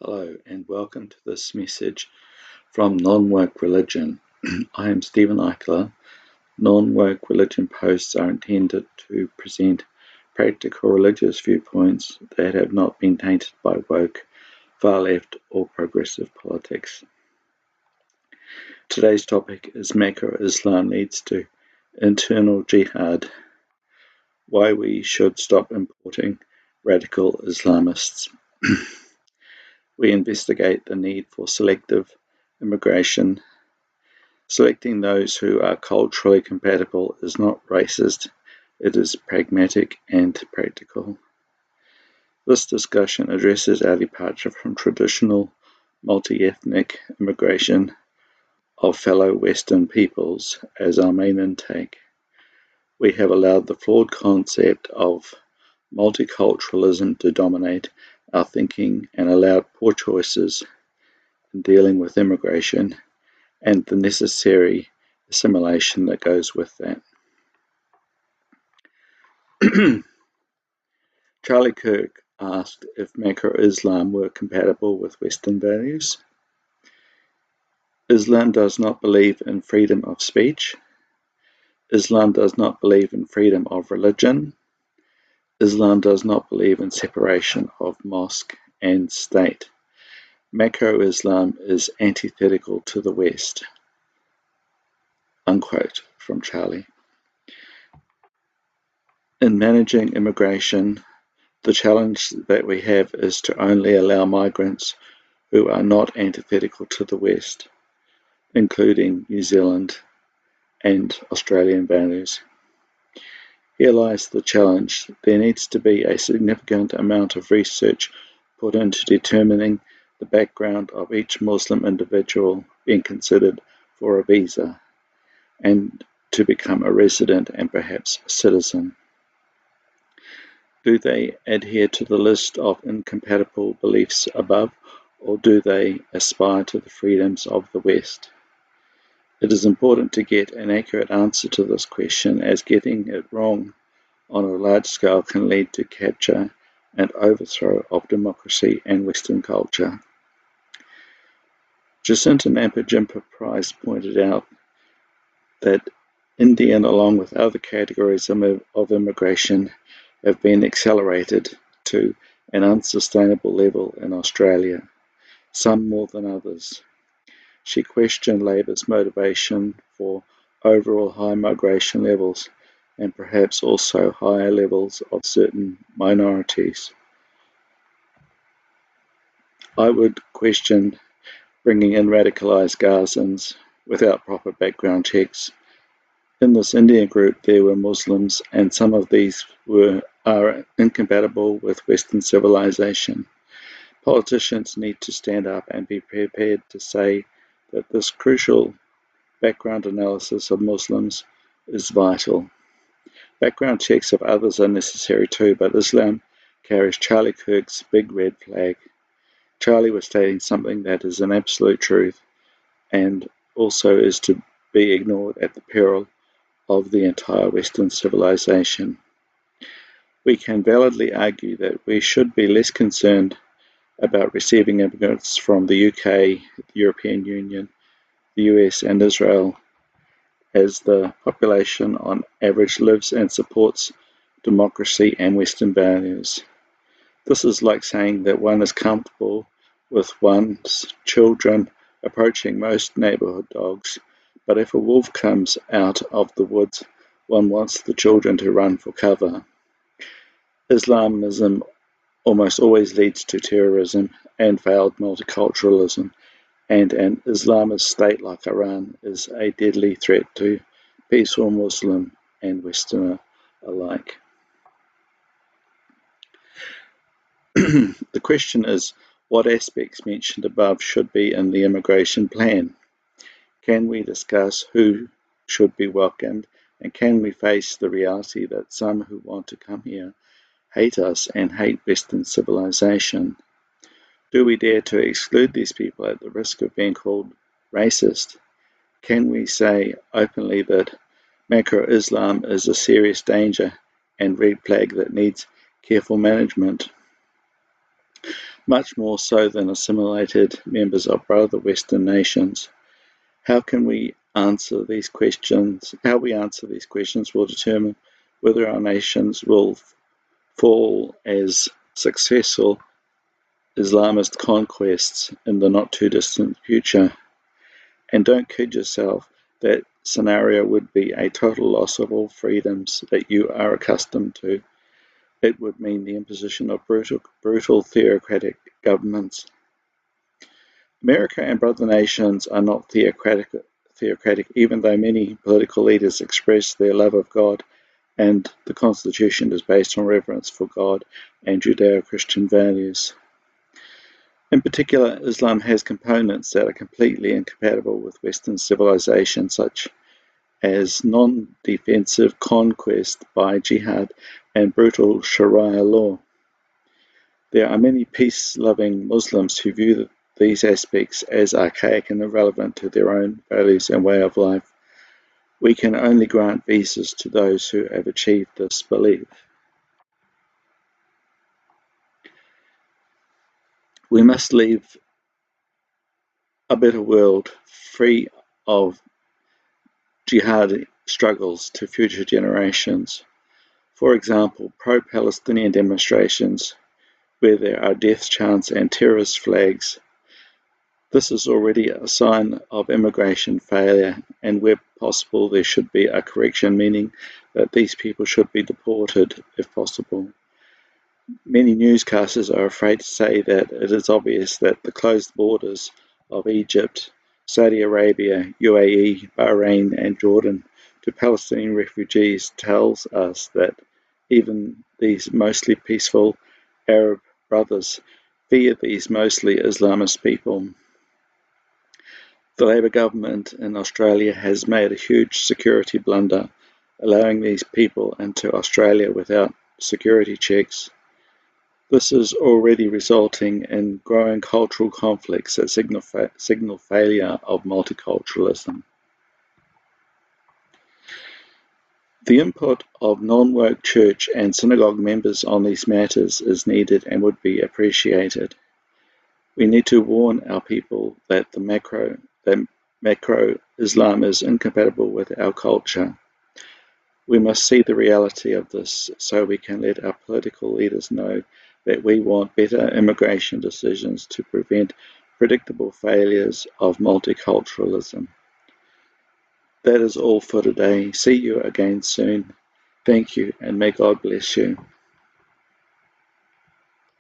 Hello and welcome to this message from Non-Woke Religion. I am Stephen Eichler. Non-woke religion posts are intended to present practical religious viewpoints that have not been tainted by woke, far-left or progressive politics. Today's topic is Macro Islam leads to internal jihad, why we should stop importing radical Islamists. We investigate the need for selective immigration. Selecting those who are culturally compatible is not racist, it is pragmatic and practical. This discussion addresses our departure from traditional multi-ethnic immigration of fellow Western peoples as our main intake. We have allowed the flawed concept of multiculturalism to dominate our thinking and allowed poor choices in dealing with immigration and the necessary assimilation that goes with that. Charlie Kirk asked if macro-Islam were compatible with Western values. Islam does not believe in freedom of speech. Islam does not believe in freedom of religion. Islam does not believe in separation of mosque and state. Macro-Islam is antithetical to the West. Unquote from Charlie. In managing immigration, the challenge that we have is to only allow migrants who are not antithetical to the West, including New Zealand and Australian values. Here lies the challenge. There needs to be a significant amount of research put into determining the background of each Muslim individual being considered for a visa and to become a resident and perhaps a citizen. Do they adhere to the list of incompatible beliefs above, or do they aspire to the freedoms of the West? It is important to get an accurate answer to this question, as getting it wrong on a large scale can lead to capture and overthrow of democracy and Western culture. Jacinta Nampa-Jimpa Price pointed out that Indian, along with other categories of immigration, have been accelerated to an unsustainable level in Australia, some more than others. She questioned Labor's motivation for overall high migration levels and perhaps also higher levels of certain minorities. I would question bringing in radicalised Gazans without proper background checks. In this Indian group, there were Muslims, and some of these are incompatible with Western civilization. Politicians need to stand up and be prepared to say that this crucial background analysis of Muslims is vital. Background checks of others are necessary too, but Islam carries Charlie Kirk's big red flag. Charlie was stating something that is an absolute truth and also is to be ignored at the peril of the entire Western civilization. We can validly argue that we should be less concerned about receiving immigrants from the UK, the European Union, the US and Israel, as the population on average lives and supports democracy and Western values. This is like saying that one is comfortable with one's children approaching most neighborhood dogs, but if a wolf comes out of the woods, one wants the children to run for cover. Islamism almost always leads to terrorism and failed multiculturalism, and an Islamist state like Iran is a deadly threat to peaceful Muslim and Westerner alike. The question is, what aspects mentioned above should be in the immigration plan? Can we discuss who should be welcomed, and can we face the reality that some who want to come here hate us and hate Western civilization? Do we dare to exclude these people at the risk of being called racist? Can we say openly that macro-Islam is a serious danger and red flag that needs careful management? much more so than assimilated members of brother Western nations. How we answer these questions will determine whether our nations will fall as successful Islamist conquests in the not too distant future. And don't kid yourself, that scenario would be a total loss of all freedoms that you are accustomed to. It would mean the imposition of brutal theocratic governments. America and brother nations are not theocratic, even though many political leaders express their love of God, and the Constitution is based on reverence for God and Judeo-Christian values. In particular, Islam has components that are completely incompatible with Western civilization, such as non-defensive conquest by jihad and brutal Sharia law. There are many peace-loving Muslims who view these aspects as archaic and irrelevant to their own values and way of life. We can only grant visas to those who have achieved this belief. We must leave a better world free of jihad struggles to future generations. For example, pro-Palestinian demonstrations where there are death chants and terrorist flags. This is already a sign of immigration failure, and where possible there should be a correction, meaning that these people should be deported if possible. Many newscasters are afraid to say that it is obvious that the closed borders of Egypt, Saudi Arabia, UAE, Bahrain and Jordan to Palestinian refugees tells us that even these mostly peaceful Arab brothers fear these mostly Islamist people. The Labour government in Australia has made a huge security blunder, allowing these people into Australia without security checks. This is already resulting in growing cultural conflicts that signal failure of multiculturalism. The input of non-woke church and synagogue members on these matters is needed and would be appreciated. We need to warn our people that macro Islam is incompatible with our culture. We must see the reality of this so we can let our political leaders know that we want better immigration decisions to prevent predictable failures of multiculturalism. That is all for today. See you again soon. Thank you, and may God bless you.